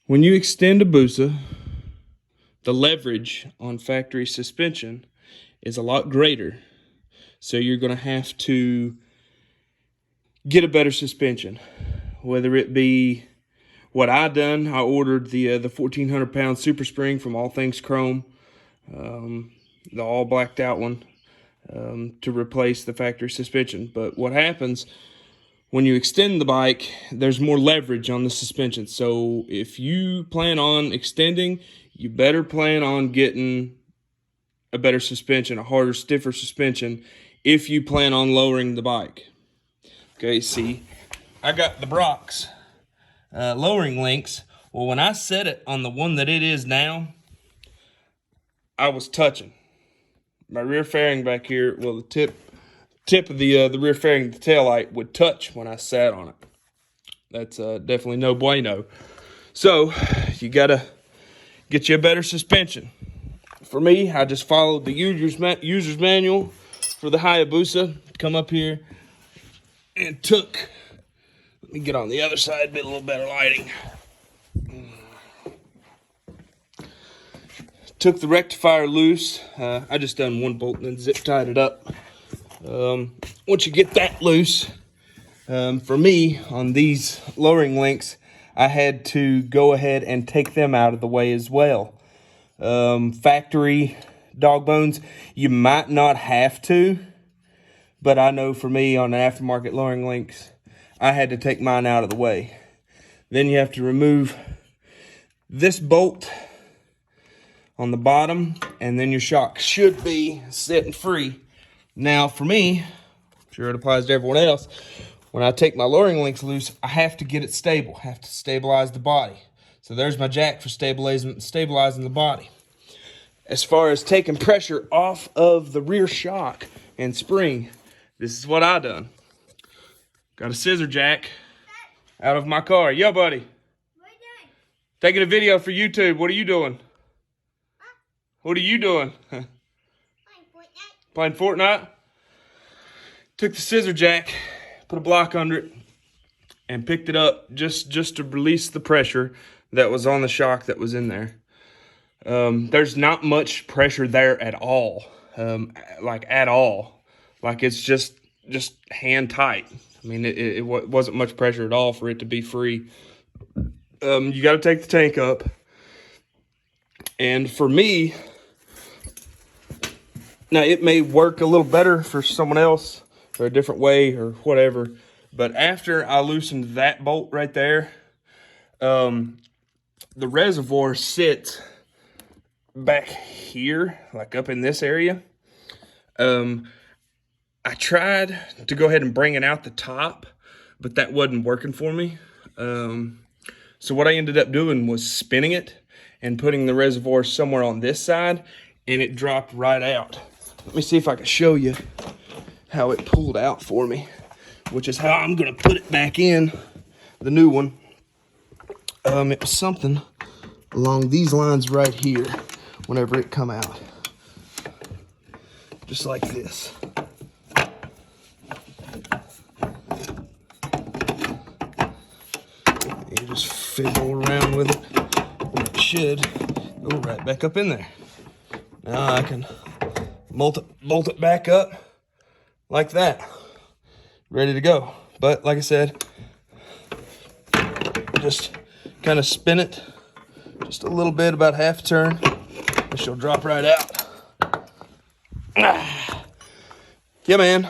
When you extend a Busa, the leverage on factory suspension is a lot greater. So you're going to have to get a better suspension. Whether it be what I done, I ordered the 1,400-pound Super Spring from All Things Chrome, the all blacked out one, to replace the factory suspension. But what happens when you extend the bike, there's more leverage on the suspension. So if you plan on extending, you better plan on getting a better suspension, a harder, stiffer suspension, if you plan on lowering the bike. Okay, see, I got the Brock's lowering links. Well, when I set it on the one that it is now, I was touching. My rear fairing back here, well, the tip of the rear fairing, the tail light would touch when I sat on it. That's definitely no bueno. So you gotta get you a better suspension. For me, I just followed the user's manual for the Hayabusa. Come up here and took, let me get on the other side, get a little better lighting. Took the rectifier loose. I just done one bolt and then zip tied it up. Once you get that loose, for me, on these lowering links, I had to go ahead and take them out of the way as well. Factory dog bones, you might not have to, but I know for me on the aftermarket lowering links, I had to take mine out of the way. Then you have to remove this bolt on the bottom, and then your shock should be setting free. Now for me, I'm sure it applies to everyone else, when I take my lowering links loose, I have to get it stable. I have to stabilize the body. So there's my jack for stabilizing the body. As far as taking pressure off of the rear shock and spring, this is what I done. Got a scissor jack out of my car. Yo, buddy. What are you doing? Taking a video for YouTube. What are you doing? Huh? What are you doing? Playing Fortnite. Playing Fortnite? Took the scissor jack, put a block under it, and picked it up just to release the pressure that was on the shock that was in there. There's not much pressure there at all, at all. Like it's just hand tight. I mean, it wasn't much pressure at all for it to be free. You got to take the tank up. And for me, now it may work a little better for someone else or a different way or whatever. But after I loosened that bolt right there, the reservoir sits back here, like up in this area. I tried to go ahead and bring it out the top, but that wasn't working for me. So what I ended up doing was spinning it and putting the reservoir somewhere on this side, and it dropped right out. Let me see if I can show you how it pulled out for me, which is how I'm gonna put it back in, the new one. It was something along these lines right here whenever it come out. Just like this. You just fiddle around with it, and it should go right back up in there. Now I can bolt it back up like that, ready to go. But like I said, just kind of spin it just a little bit, about half a turn, and she'll drop right out. Yeah, man.